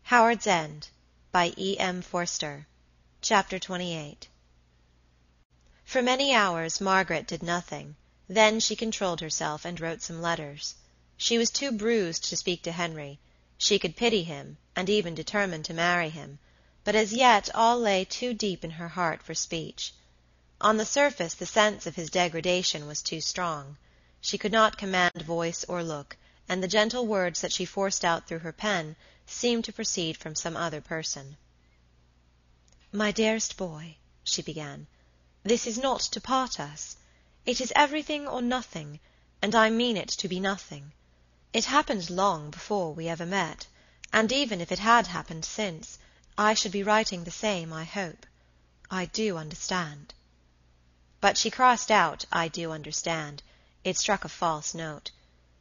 Howards End by E. M. Forster. Chapter 28. For many hours Margaret did nothing. Then she controlled herself and wrote some letters. She was too bruised to speak to Henry. She could pity him, and even determine to marry him, but as yet all lay too deep in her heart for speech. On the surface the sense of his degradation was too strong. She could not command voice or look, and the gentle words that she forced out through her pen seemed to proceed from some other person. "My dearest boy," she began, "this is not to part us. It is everything or nothing, and I mean it to be nothing. It happened long before we ever met, and even if it had happened since, I should be writing the same, I hope. I do understand." But she crossed out "I do understand." It struck a false note.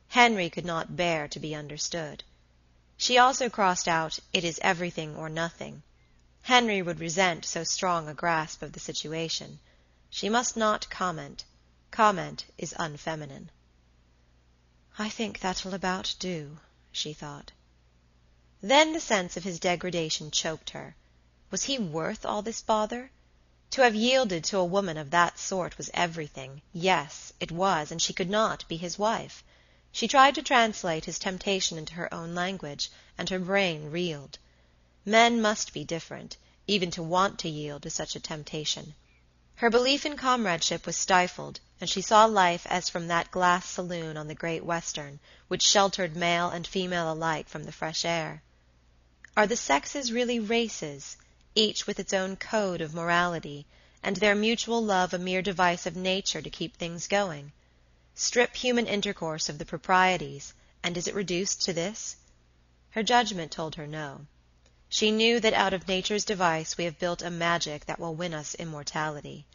Henry could not bear to be understood. She also crossed out "It is everything or nothing." Henry would resent so strong a grasp of the situation. She must not comment. Comment is unfeminine. "I think that'll about do," she thought. Then the sense of his degradation choked her. Was he worth all this bother? To have yielded to a woman of that sort was everything. Yes, it was, and she could not be his wife. She tried to translate his temptation into her own language, and her brain reeled. Men must be different, even to want to yield to such a temptation. Her belief in comradeship was stifled, and she saw life as from that glass saloon on the Great Western, which sheltered male and female alike from the fresh air. Are the sexes really races, each with its own code of morality, and their mutual love a mere device of nature to keep things going? Strip human intercourse of the proprieties, and is it reduced to this? Her judgment told her no. She knew that out of nature's device we have built a magic that will win us immortality.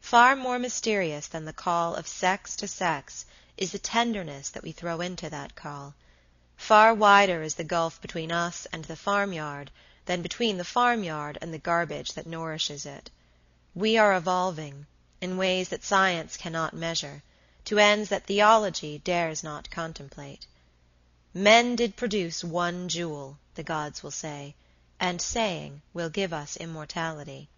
Far more mysterious than the call of sex to sex is the tenderness that we throw into that call. Far wider is the gulf between us and the farmyard than between the farmyard and the garbage that nourishes it. We are evolving, in ways that science cannot measure, to ends that theology dares not contemplate. Men did produce one jewel, the gods will say, and saying will give us immortality.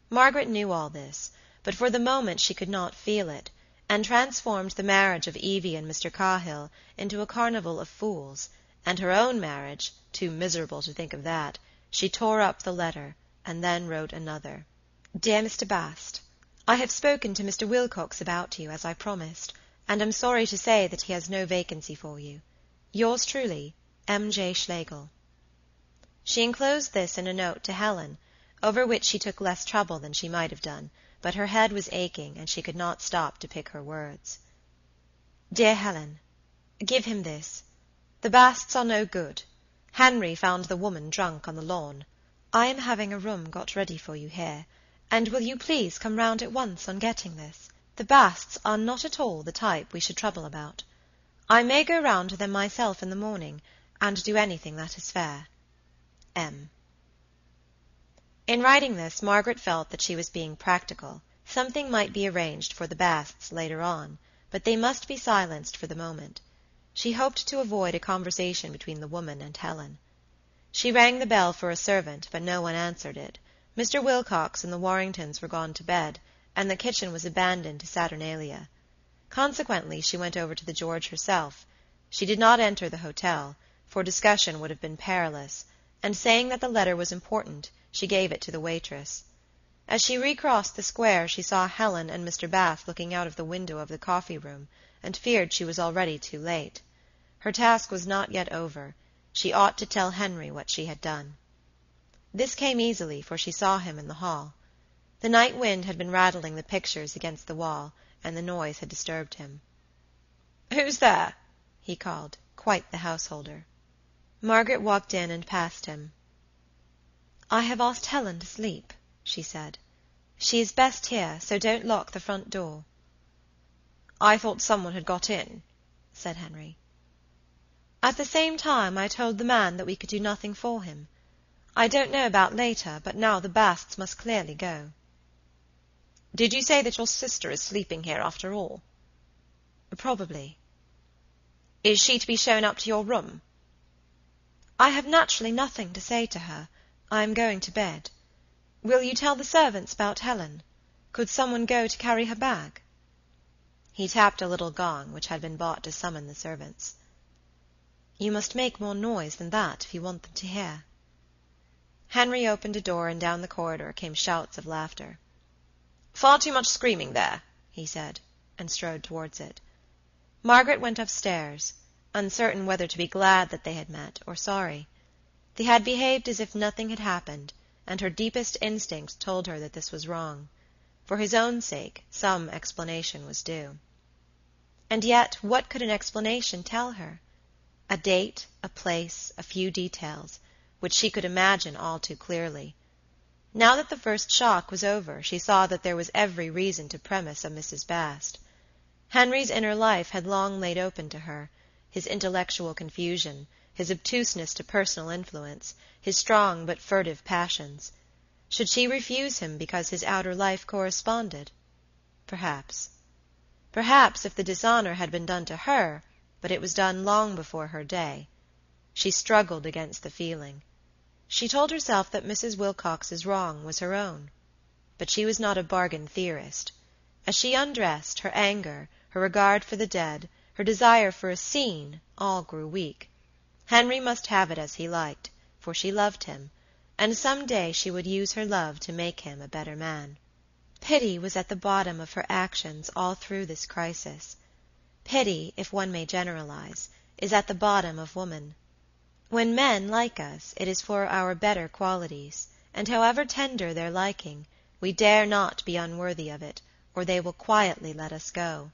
Margaret knew all this, but for the moment she could not feel it, and transformed the marriage of Evie and Mr. Cahill into a carnival of fools, and her own marriage, too miserable to think of that, she tore up the letter, and then wrote another. "Dear Mr. Bast, I have spoken to Mr. Wilcox about you, as I promised, and am sorry to say that he has no vacancy for you. Yours truly, M. J. Schlegel." She enclosed this in a note to Helen, over which she took less trouble than she might have done, but her head was aching, and she could not stop to pick her words. "Dear Helen, give him this. The Basts are no good. Henry found the woman drunk on the lawn. I am having a room got ready for you here, and will you please come round at once on getting this? The Basts are not at all the type we should trouble about. I may go round to them myself in the morning, and do anything that is fair. M." In writing this, Margaret felt that she was being practical. Something might be arranged for the Basts later on, but they must be silenced for the moment. She hoped to avoid a conversation between the woman and Helen. She rang the bell for a servant, but no one answered it. Mr. Wilcox and the Warringtons were gone to bed, and the kitchen was abandoned to Saturnalia. Consequently, she went over to the George herself. She did not enter the hotel, for discussion would have been perilous, and saying that the letter was important, she gave it to the waitress. As she recrossed the square, she saw Helen and Mr. Bast looking out of the window of the coffee-room, and feared she was already too late. Her task was not yet over. She ought to tell Henry what she had done. This came easily, for she saw him in the hall. The night wind had been rattling the pictures against the wall, and the noise had disturbed him. "Who's there?" he called, quite the householder. Margaret walked in and passed him. "I have asked Helen to sleep," she said. "She is best here, so don't lock the front door." "I thought someone had got in," said Henry. "At the same time I told the man that we could do nothing for him. I don't know about later, but now the Basts must clearly go." "Did you say that your sister is sleeping here after all?" "Probably." "Is she to be shown up to your room?" I have naturally nothing to say to her. I am going to bed. Will you tell the servants about Helen? Could someone go to carry her bag?" He tapped a little gong which had been bought to summon the servants. "You must make more noise than that if you want them to hear." Henry opened a door, and down the corridor came shouts of laughter. "Far too much screaming there," he said, and strode towards it. Margaret went upstairs, uncertain whether to be glad that they had met, or sorry. They had behaved as if nothing had happened, and her deepest instinct told her that this was wrong. For his own sake, some explanation was due. And yet, what could an explanation tell her? A date, a place, a few details, which she could imagine all too clearly. Now that the first shock was over, she saw that there was every reason to premise a Mrs. Bast. Henry's inner life had long laid open to her, his intellectual confusion, his obtuseness to personal influence, his strong but furtive passions. Should she refuse him because his outer life corresponded? Perhaps. Perhaps if the dishonor had been done to her, but it was done long before her day. She struggled against the feeling. She told herself that Mrs. Wilcox's wrong was her own. But she was not a bargain theorist. As she undressed, her anger, her regard for the dead, her desire for a scene, all grew weak. Henry must have it as he liked, for she loved him, and some day she would use her love to make him a better man. Pity was at the bottom of her actions all through this crisis. Pity, if one may generalize, is at the bottom of woman. When men like us, it is for our better qualities, and however tender their liking, we dare not be unworthy of it, or they will quietly let us go.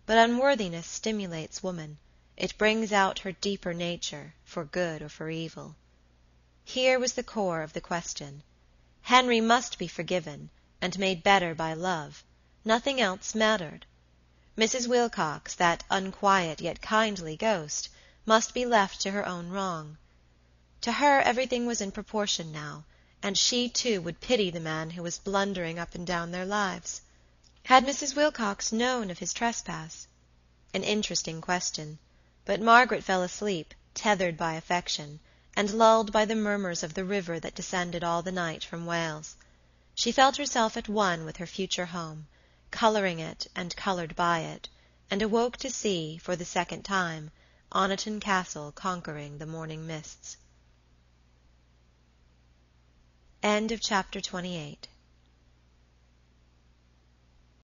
But unworthiness stimulates woman. It brings out her deeper nature, for good or for evil. Here was the core of the question. Henry must be forgiven, and made better by love. Nothing else mattered. Mrs. Wilcox, that unquiet yet kindly ghost, must be left to her own wrong. To her everything was in proportion now, and she too would pity the man who was blundering up and down their lives. Had Mrs. Wilcox known of his trespass? An interesting question, but Margaret fell asleep, tethered by affection, and lulled by the murmurs of the river that descended all the night from Wales. She felt herself at one with her future home, coloring it and colored by it, and awoke to see, for the second time, Oniton Castle conquering the morning mists. End of Chapter 28.